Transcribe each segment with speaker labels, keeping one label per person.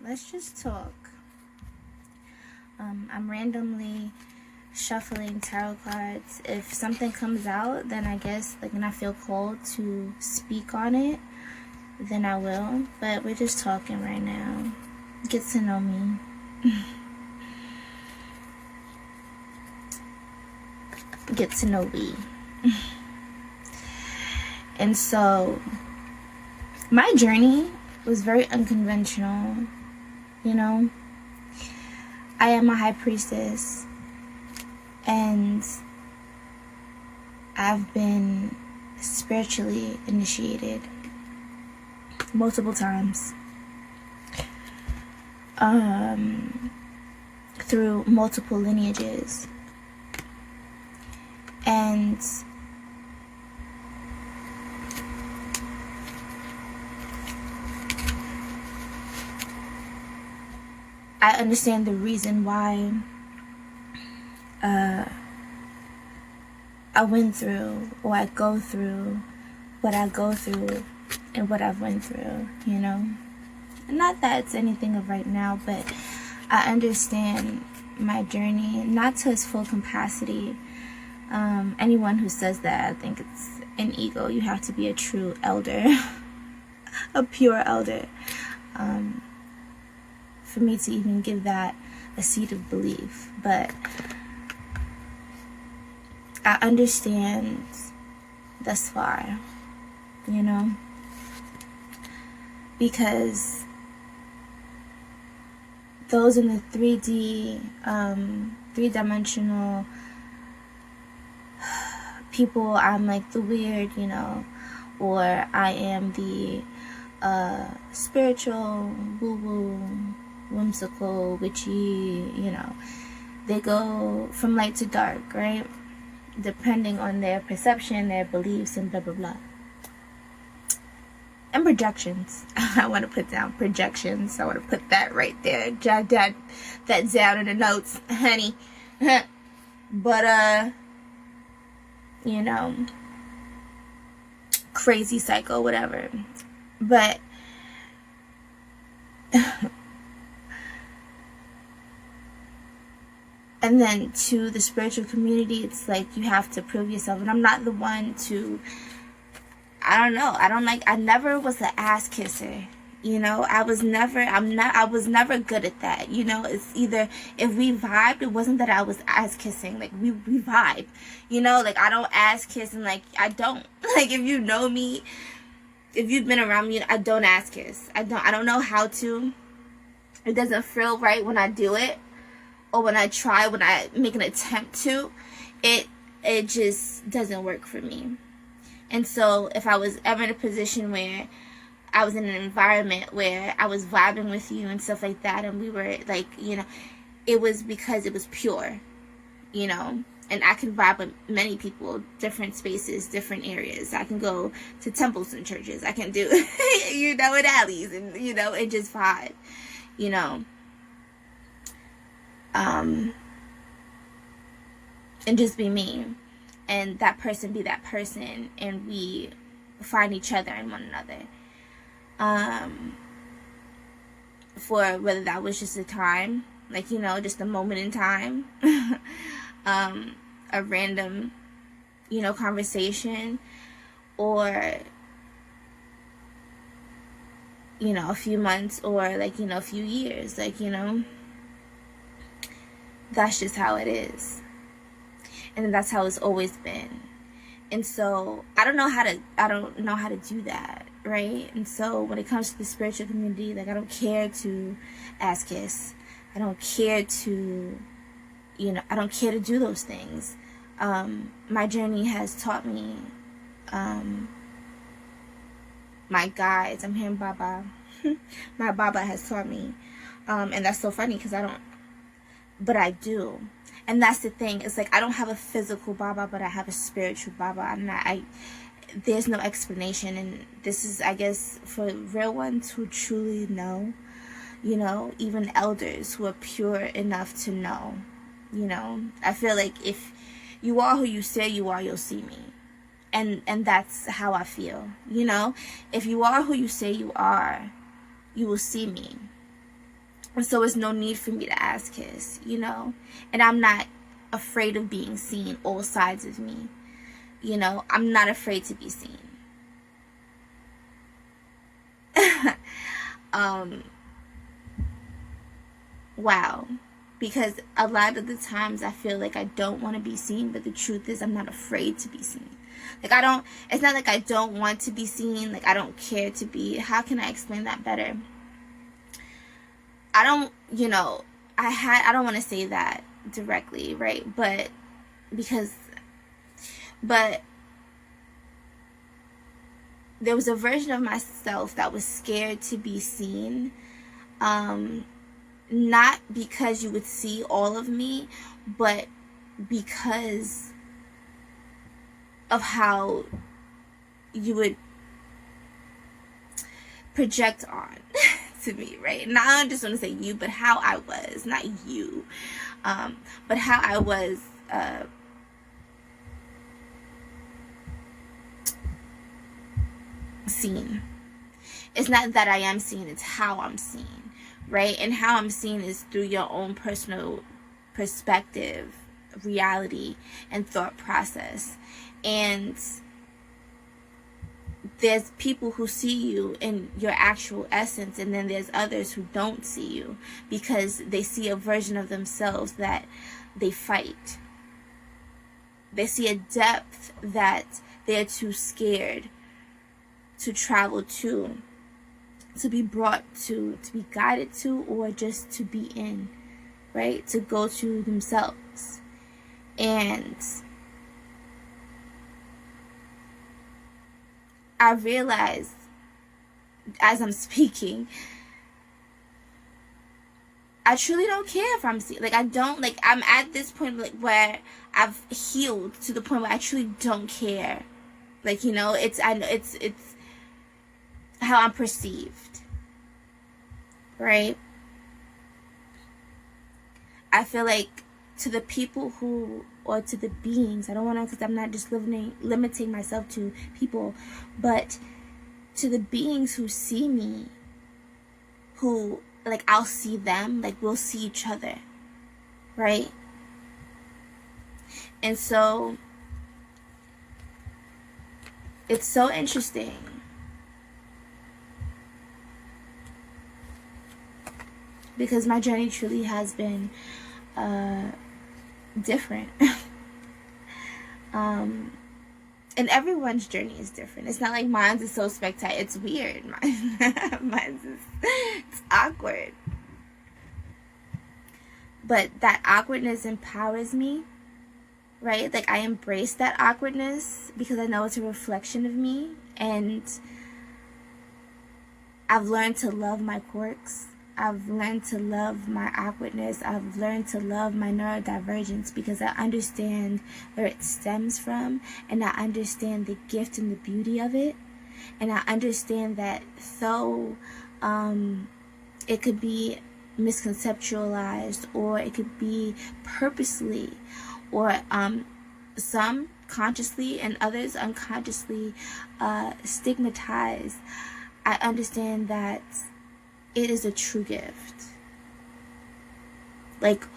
Speaker 1: let's just talk. I'm randomly shuffling tarot cards. If something comes out, then I guess, like, when I feel called to speak on it, then I will. But we're just talking right now. Get to know me. Get to know me. And so, my journey was very unconventional, you know. I am a high priestess, and I've been spiritually initiated multiple times through multiple lineages. And I understand the reason why I went through, or I go through what I go through and what I've went through, you know. Not that it's anything of right now, but I understand my journey, not to its full capacity. Anyone who says that, I think it's an ego. You have to be a true elder, a pure elder, for me to even give that a seed of belief. But I understand thus far, you know, because those in the 3D, three-dimensional people, I'm like the weird, you know, or I am the spiritual, woo-woo, whimsical, witchy, you know. They go from light to dark, right? Depending on their perception, their beliefs, and blah, blah, blah. And projections. I want to put down projections. I want to put that right there. Jot that down in the notes, honey. But, you know, crazy psycho, whatever. But and then to the spiritual community, it's like you have to prove yourself. And I'm not the one to, I don't know, I never was an ass kisser. You know, I was never good at that. You know, it's either, if we vibed, it wasn't that I was ass kissing. Like, we vibe. You know, like, I don't ass kiss, and, like, I don't. Like, if you know me, if you've been around me, I don't ass kiss. I don't know how to. It doesn't feel right when I do it. Or when I make an attempt to, it just doesn't work for me. And so if I was ever in a position where I was in an environment where I was vibing with you and stuff like that, and we were like, you know, it was because it was pure, you know. And I can vibe with many people, different spaces, different areas. I can go to temples and churches. I can do, you know, in alleys, and, you know, and just vibe, you know. And just be me, and that person be that person, and we find each other in one another. For whether that was just a time, like, you know, just a moment in time, a random, you know, conversation, or, you know, a few months, or, like, you know, a few years, like, you know. That's just how it is. And that's how it's always been. And so I don't know how to do that, right? And so when it comes to the spiritual community, like, I don't care to ass kiss. I don't care to, you know, I don't care to do those things. My journey has taught me, my guides, I'm hearing Baba. My Baba has taught me. And that's so funny because but I do. And that's the thing. It's like, I don't have a physical Baba, but I have a spiritual Baba. There's no explanation. And this is, I guess, for real ones who truly know, you know, even elders who are pure enough to know, you know. I feel like if you are who you say you are, you'll see me. And that's how I feel, you know. If you are who you say you are, you will see me. And so it's no need for me to ask kiss, you know? And I'm not afraid of being seen, all sides of me. You know, I'm not afraid to be seen. Wow. Because a lot of the times I feel like I don't want to be seen, but the truth is I'm not afraid to be seen. Like it's not like I don't want to be seen, like I don't care to be. How can I explain that better? I don't, I don't want to say that directly, right? But there was a version of myself that was scared to be seen. Not because you would see all of me, but because of how you would project on to me, right? And I don't just want to say you, but how I was, not you, but how I was seen. It's not that I am seen, it's how I'm seen, right? And how I'm seen is through your own personal perspective, reality, and thought process. And there's people who see you in your actual essence, and then there's others who don't see you because they see a version of themselves that they fight. They see a depth that they're too scared to travel to be brought to be guided to, or just to be in, right? To go to themselves. And I realize as I'm speaking, I truly don't care if I'm seen. Like, I don't, like, I'm at this point, like, where I've healed to the point where I truly don't care. Like, it's how I'm perceived, right? I feel like to the people who, or to the beings, I don't want to, because I'm not just limiting myself to people, but to the beings who see me, who, like, I'll see them, like, we'll see each other, right? And so it's so interesting because my journey truly has been different. And everyone's journey is different. It's not like mine's is so spectacular. It's weird. Mine's is, it's awkward. But that awkwardness empowers me, right? Like, I embrace that awkwardness because I know it's a reflection of me. And I've learned to love my quirks. I've learned to love my awkwardness. I've learned to love my neurodivergence because I understand where it stems from, and I understand the gift and the beauty of it. And I understand that though it could be misconceptualized, or it could be purposely, or some consciously and others unconsciously stigmatized, I understand that it is a true gift. Like,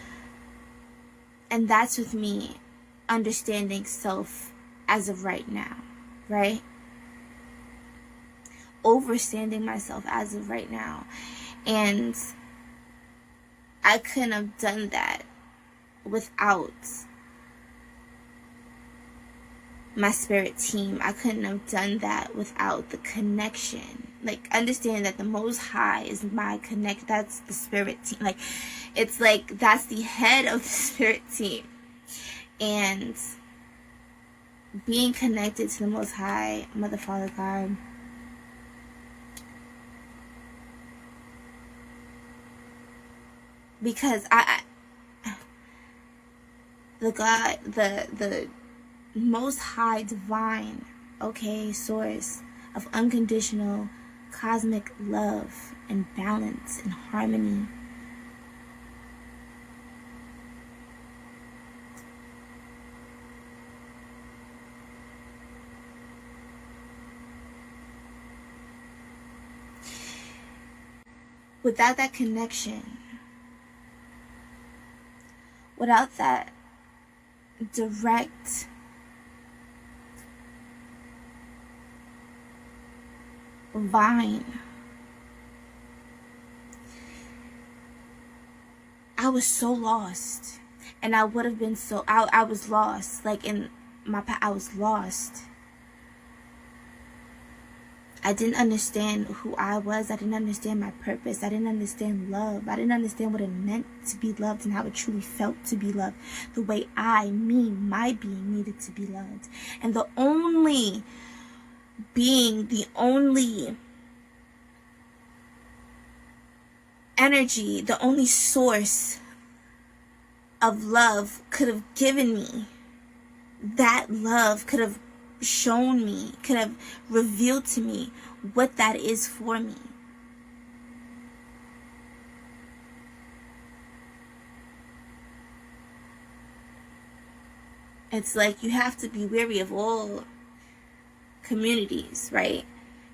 Speaker 1: and that's with me understanding self as of right now, right? Overstanding myself as of right now. And I couldn't have done that without my spirit team. I couldn't have done that without the connection. Like, understand that the Most High is my connect. That's the spirit team. Like, it's like that's the head of the spirit team. And being connected to the Most High, Mother, Father, God, because the Most High, divine, okay, source of unconditional cosmic love and balance and harmony, without that connection, without that direct vine, I was so lost. And I would have been so, I was lost. Like in my past, I was lost. I didn't understand who I was. I didn't understand my purpose. I didn't understand love. I didn't understand what it meant to be loved and how it truly felt to be loved. The way my being needed to be loved. And the only being, the only energy, the only source of love could have given me that love, could have shown me, could have revealed to me what that is for me. It's like you have to be wary of all communities, right?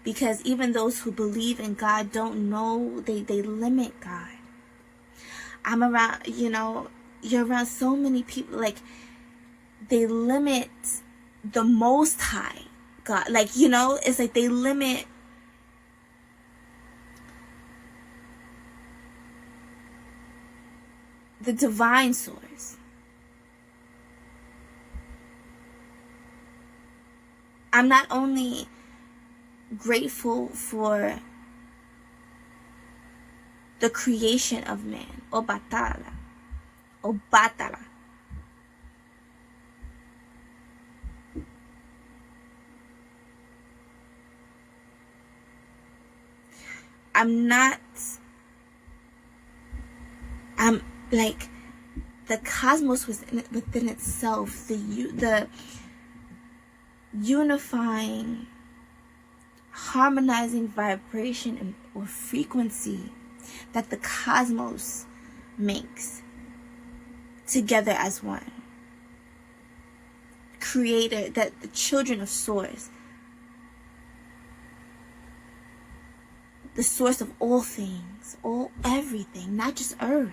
Speaker 1: Because even those who believe in God don't know, they limit God. I'm around, you're around so many people, like, they limit the Most High God. Like, it's like they limit the divine source. I'm not only grateful for the creation of man, Obatala. I'm like, the cosmos within itself, the unifying, harmonizing vibration or frequency that the cosmos makes together as one. Creator, that the children of Source, the source of all things, everything, not just earth.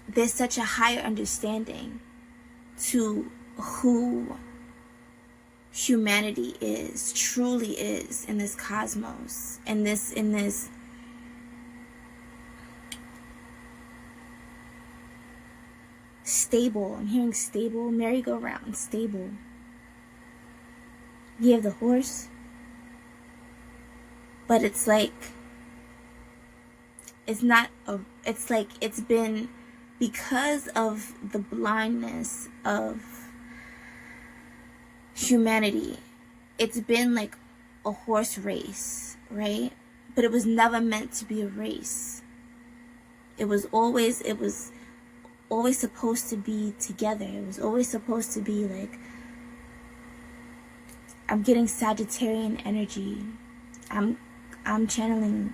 Speaker 1: There's such a higher understanding to who humanity truly is in this cosmos, in this stable. I'm hearing stable, merry-go-round, stable. You have the horse, but it's like, it's like it's been, because of the blindness of humanity, it's been like a horse race, right? But it was never meant to be a race. It was always supposed to be together. It was always supposed to be like, I'm getting Sagittarian energy. I'm channeling.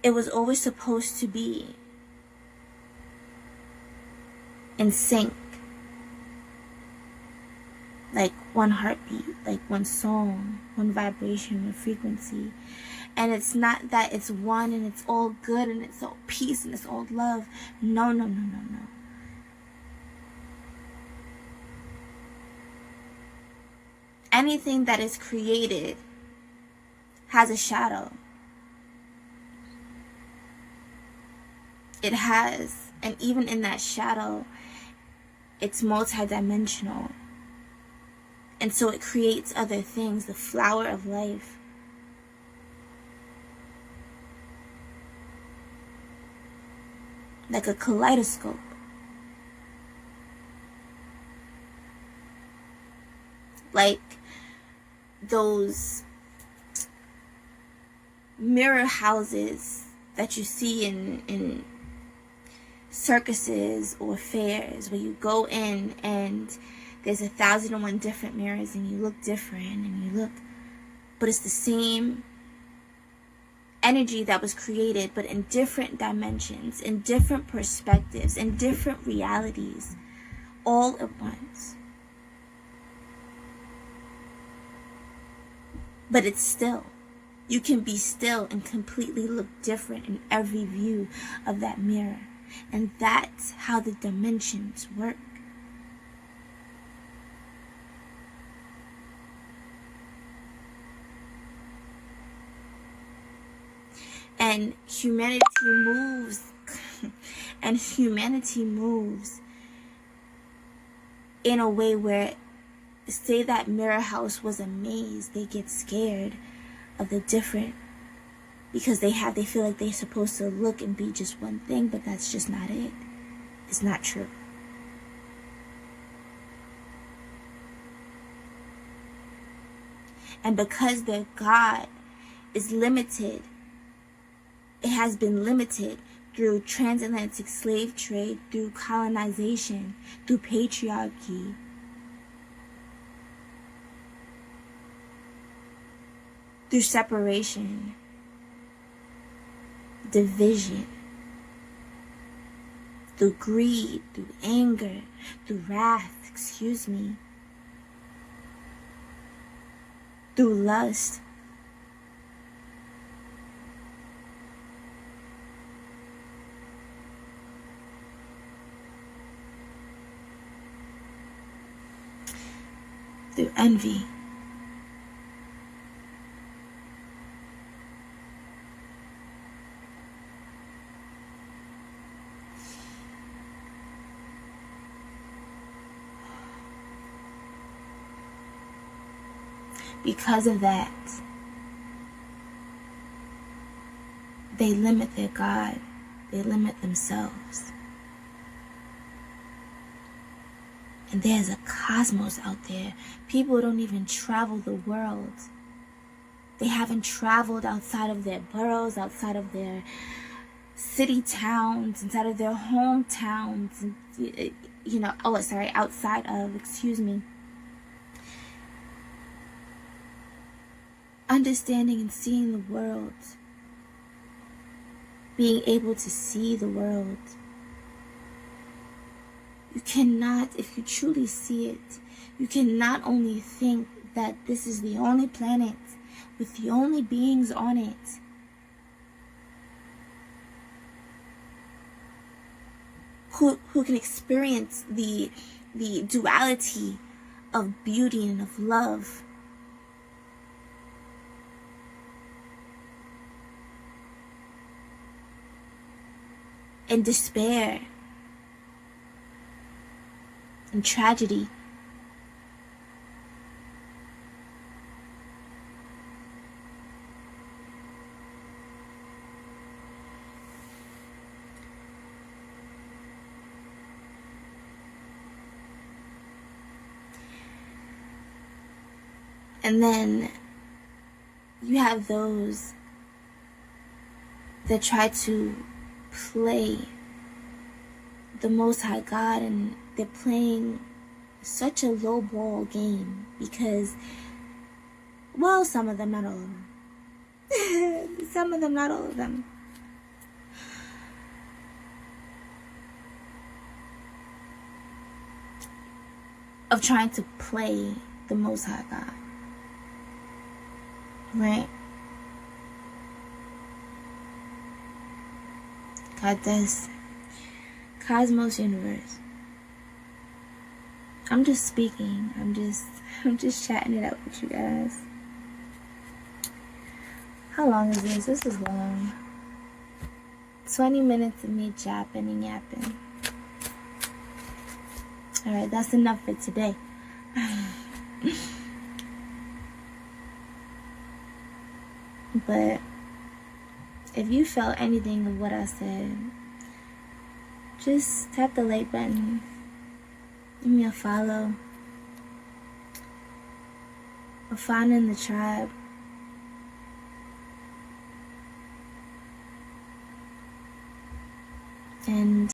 Speaker 1: It was always supposed to be in sync, like one heartbeat, like one song, one vibration, one frequency. And it's not that it's one and it's all good and it's all peace and it's all love. No. Anything that is created has a shadow. It has, and even in that shadow, it's multidimensional. And so it creates other things, the flower of life. Like a kaleidoscope. Like those mirror houses that you see in circuses or fairs, where you go in and there's 1,001 different mirrors and you look different and you look, but it's the same energy that was created, but in different dimensions, in different perspectives, in different realities, all at once. But it's still. You can be still and completely look different in every view of that mirror. And that's how the dimensions work. And humanity moves, in a way where, say that Mirror House was a maze, they get scared of the different, because they feel like they're supposed to look and be just one thing, but that's just not it. It's not true. And because their God is limited, it has been limited through transatlantic slave trade, through colonization, through patriarchy, through separation, division, through greed, through anger, through wrath, through lust. Through envy. Because of that, they limit their God. They limit themselves. And there's a cosmos out there. People don't even travel the world. They haven't traveled outside of their boroughs, outside of their city towns, inside of their hometowns, outside of, understanding and seeing the world, being able to see the world. You cannot, if you truly see it, you can not only think that this is the only planet with the only beings on it, who can experience the duality of beauty and of love. And despair and tragedy. And then you have those that try to play the Most High God, and they're playing such a low ball game because, well, some of them, not all of them. Some of them, not all of them. Of trying to play the Most High God. Right? God does. Cosmos, universe. I'm just speaking. I'm just chatting it up with you guys. How long is this? This is long. 20 minutes of me japping and yapping. Alright, that's enough for today. But if you felt anything of what I said, just tap the like button, give me a follow, or find in the tribe. And